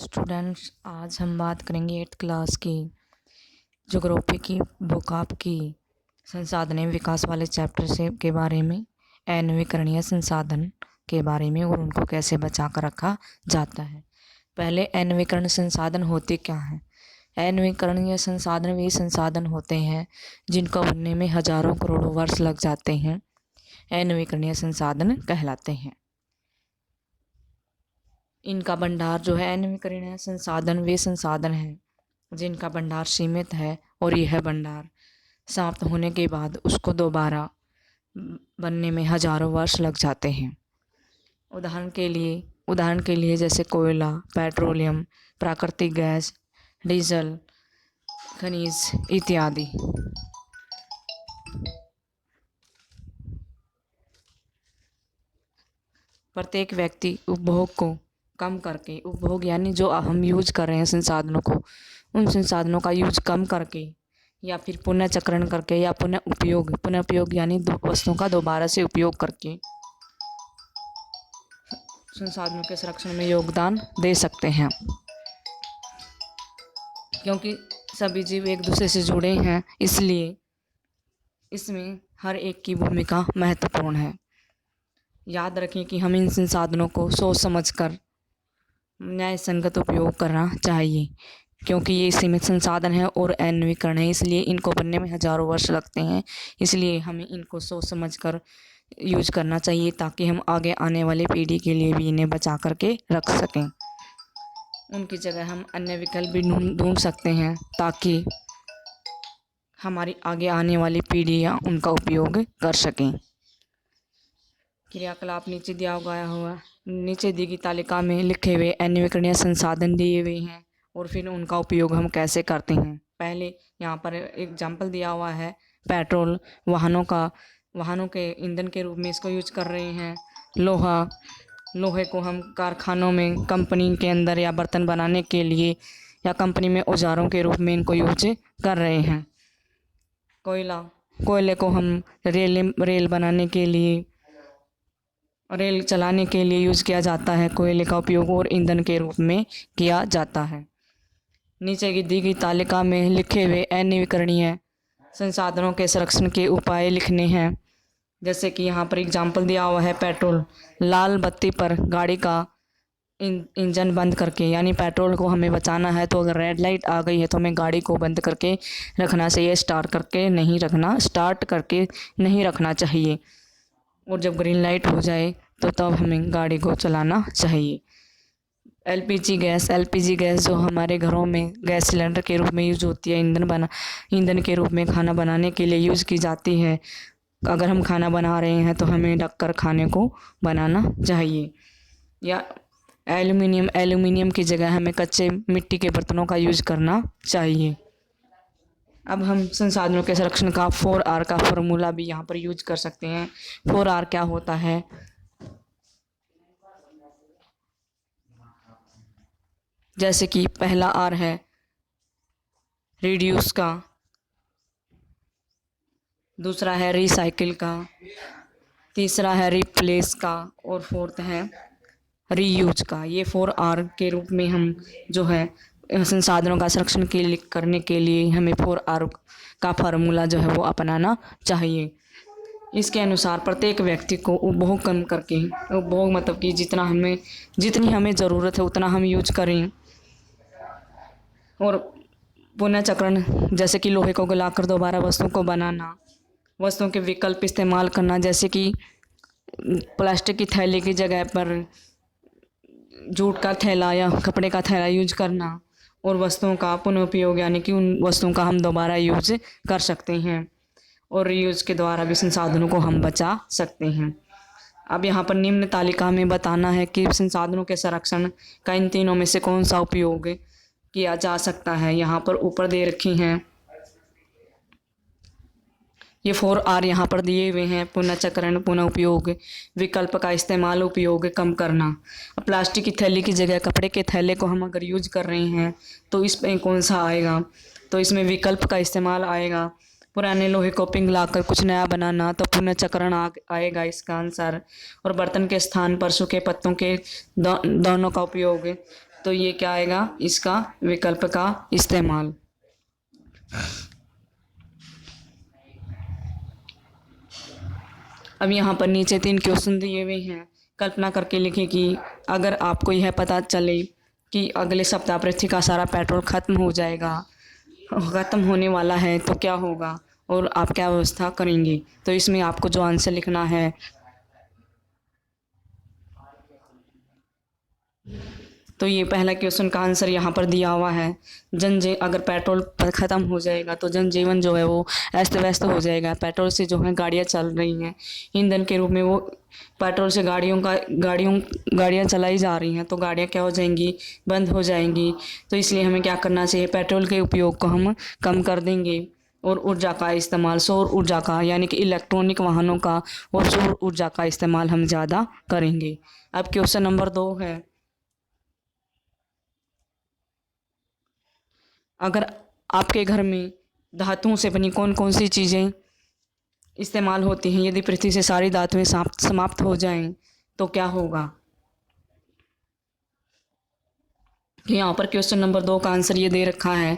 Students, आज हम बात करेंगे 8th क्लास की ज्योग्राफी की बुक आपकी संसाधन विकास वाले चैप्टर से के बारे में, अनवीकरणीय संसाधन के बारे में और उनको कैसे बचा कर रखा जाता है। पहले अनवीकरण संसाधन होते क्या हैं? अनवीकरणीय संसाधन वे संसाधन होते हैं जिनको बनने में हजारों करोड़ों वर्ष लग जाते हैं, अनवीकरणीय संसाधन कहलाते हैं। इनका भंडार जो है, अनवीकरणीय संसाधन वे संसाधन हैं जिनका भंडार सीमित है और यह भंडार समाप्त होने के बाद उसको दोबारा बनने में हजारों वर्ष लग जाते हैं। उदाहरण के लिए जैसे कोयला, पेट्रोलियम, प्राकृतिक गैस, डीजल, खनिज इत्यादि। प्रत्येक व्यक्ति उपभोग को कम करके, उपभोग यानी जो हम यूज कर रहे हैं संसाधनों को, उन संसाधनों का यूज कम करके या फिर पुनः चक्रण करके या पुनः उपयोग यानी वस्तुओं का दोबारा से उपयोग करके संसाधनों के संरक्षण में योगदान दे सकते हैं। क्योंकि सभी जीव एक दूसरे से जुड़े हैं, इसलिए इसमें हर एक की भूमिका महत्वपूर्ण है। याद रखें कि हम इन संसाधनों को सोच समझकर न्याय संगत उपयोग करना चाहिए, क्योंकि ये सीमित संसाधन है और अनवीकरण है, इसलिए इनको बनने में हजारों वर्ष लगते हैं। इसलिए हमें इनको सोच समझकर यूज करना चाहिए ताकि हम आगे आने वाली पीढ़ी के लिए भी इन्हें बचा करके रख सकें। उनकी जगह हम अन्य विकल्प भी ढूंढ सकते हैं ताकि हमारी आगे आने वाली पीढ़ियाँ उनका उपयोग कर सकें। क्रियाकलाप नीचे नीचे दी गई तालिका में लिखे हुए अनवीकरणीय संसाधन दिए हुए हैं और फिर उनका उपयोग हम कैसे करते हैं। पहले यहाँ पर एग्जाम्पल दिया हुआ है, पेट्रोल वाहनों के ईंधन के रूप में इसको यूज कर रहे हैं। लोहे को हम कारखानों में, कंपनी के अंदर या बर्तन बनाने के लिए या कंपनी में औजारों के रूप में इनको यूज कर रहे हैं। कोयले को हम रेल बनाने के लिए, रेल चलाने के लिए यूज किया जाता है। कोयले का उपयोग और ईंधन के रूप में किया जाता है। नीचे की दी गई तालिका में लिखे हुए अनवीकरणीय संसाधनों के संरक्षण के उपाय लिखने हैं। जैसे कि यहाँ पर एग्जाम्पल दिया हुआ है, पेट्रोल। लाल बत्ती पर गाड़ी का इंजन बंद करके, यानी पेट्रोल को हमें बचाना है तो अगर रेड लाइट आ गई है तो हमें गाड़ी को बंद करके रखना चाहिए, स्टार्ट करके नहीं रखना चाहिए। और जब ग्रीन लाइट हो जाए तो तब हमें गाड़ी को चलाना चाहिए। एलपीजी गैस जो हमारे घरों में गैस सिलेंडर के रूप में यूज होती है, ईंधन के रूप में खाना बनाने के लिए यूज की जाती है। अगर हम खाना बना रहे हैं तो हमें ढककर खाने को बनाना चाहिए। या एल्यूमिनियम की जगह हमें कच्चे मिट्टी के बर्तनों का यूज करना चाहिए। अब हम संसाधनों के संरक्षण का 4R का फॉर्मूला भी यहाँ पर यूज कर सकते हैं। 4R क्या होता है? जैसे कि पहला R है रिड्यूस का, दूसरा है रिसाइकिल का, तीसरा है रिप्लेस का और फोर्थ है रीयूज का। ये 4R के रूप में हम जो है संसाधनों का संरक्षण करने के लिए हमें 4R का फार्मूला जो है वो अपनाना चाहिए। इसके अनुसार प्रत्येक व्यक्ति को उपभोग कम करके, उपभोग मतलब कि जितनी हमें ज़रूरत है उतना हम यूज करें। और पुनः चक्रण, जैसे कि लोहे को गलाकर दोबारा वस्तुओं को बनाना, वस्तुओं के विकल्प इस्तेमाल करना, जैसे कि प्लास्टिक की थैली की जगह पर जूट का थैला या कपड़े का थैला यूज करना, और वस्तुओं का पुनः उपयोग यानी कि उन वस्तुओं का हम दोबारा यूज कर सकते हैं। और रीयूज के द्वारा भी संसाधनों को हम बचा सकते हैं। अब यहाँ पर निम्न तालिका में बताना है कि संसाधनों के संरक्षण का इन तीनों में से कौन सा उपयोग किया जा सकता है। यहाँ पर ऊपर दे रखी हैं ये 4R यहाँ पर दिए हुए हैं। पुनः चक्रण, पुनः उपयोग, विकल्प का इस्तेमाल, उपयोग कम करना। प्लास्टिक की थैली की जगह कपड़े के थैले को हम अगर यूज कर रहे हैं तो इसमें कौन सा आएगा? तो इसमें विकल्प का इस्तेमाल आएगा। पुराने लोहे को पिघलाकर कुछ नया बनाना, तो पुनः चक्रण आएगा इसका आंसर। और बर्तन के स्थान पर सूखे पत्तों के दोनों का उपयोग, तो ये क्या आएगा, इसका विकल्प का इस्तेमाल। अब यहाँ पर नीचे 3 क्वेश्चन दिए हुए हैं। कल्पना करके लिखें कि अगर आपको यह पता चले कि अगले सप्ताह पृथ्वी का सारा पेट्रोल खत्म हो जाएगा, ख़त्म होने वाला है, तो क्या होगा और आप क्या व्यवस्था करेंगे। तो इसमें आपको जो आंसर लिखना है, तो ये पहला क्वेश्चन का आंसर यहाँ पर दिया हुआ है। अगर पेट्रोल ख़त्म हो जाएगा तो जनजीवन जो है वो अस्त व्यस्त हो जाएगा। पेट्रोल से जो है गाड़ियाँ चल रही हैं, ईंधन के रूप में वो पेट्रोल से गाड़ियाँ चलाई जा रही हैं, तो गाड़ियाँ क्या हो जाएंगी, बंद हो जाएंगी। तो इसलिए हमें क्या करना चाहिए, पेट्रोल के उपयोग को हम कम कर देंगे और ऊर्जा का इस्तेमाल, सौर ऊर्जा का यानी कि इलेक्ट्रॉनिक वाहनों का और सौर ऊर्जा का इस्तेमाल हम ज़्यादा करेंगे। अब क्वेश्चन नंबर 2 है, अगर आपके घर में धातुओं से बनी कौन कौन सी चीज़ें इस्तेमाल होती हैं, यदि पृथ्वी से सारी धातुएं समाप्त हो जाएं तो क्या होगा। यहाँ पर क्वेश्चन नंबर 2 का आंसर ये दे रखा है।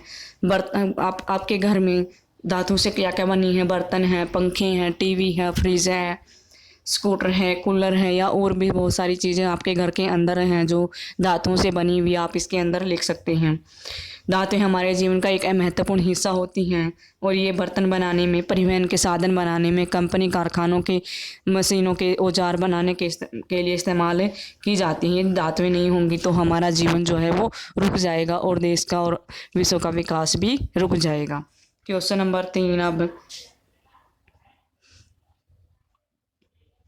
आपके घर में धातु से क्या क्या बनी है, बर्तन है, पंखे हैं, टीवी है, फ्रिज है, स्कूटर है, कूलर है, या और भी बहुत सारी चीज़ें आपके घर के अंदर हैं जो धातुओं से बनी हुई, आप इसके अंदर लिख सकते हैं। धातुएं हमारे जीवन का एक महत्वपूर्ण हिस्सा होती हैं और ये बर्तन बनाने में, परिवहन के साधन बनाने में, कंपनी कारखानों के मशीनों के औजार बनाने के लिए इस्तेमाल की जाती हैं। धातुएं नहीं होंगी तो हमारा जीवन जो है वो रुक जाएगा और देश का और विश्व का विकास भी रुक जाएगा। क्वेश्चन नंबर 3, अब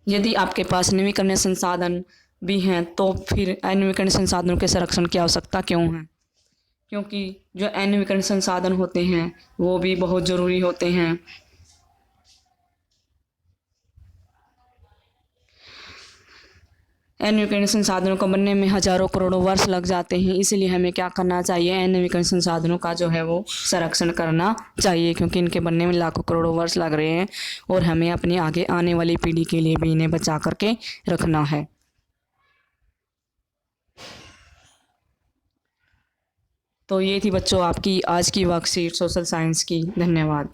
यदि आपके पास नवीकरणीय संसाधन भी हैं तो फिर अनवीकरणीय संसाधनों के संरक्षण की आवश्यकता क्यों है। क्योंकि जो अनवीकरणीय संसाधन होते हैं वो भी बहुत ज़रूरी होते हैं। अनवीकरणीय संसाधनों को बनने में हजारों करोड़ों वर्ष लग जाते हैं, इसलिए हमें क्या करना चाहिए, अनवीकरणीय संसाधनों का जो है वो संरक्षण करना चाहिए, क्योंकि इनके बनने में लाखों करोड़ों वर्ष लग रहे हैं और हमें अपनी आगे आने वाली पीढ़ी के लिए भी इन्हें बचा करके रखना है। तो ये थी बच्चों आपकी आज की वर्कशीट सोशल साइंस की। धन्यवाद।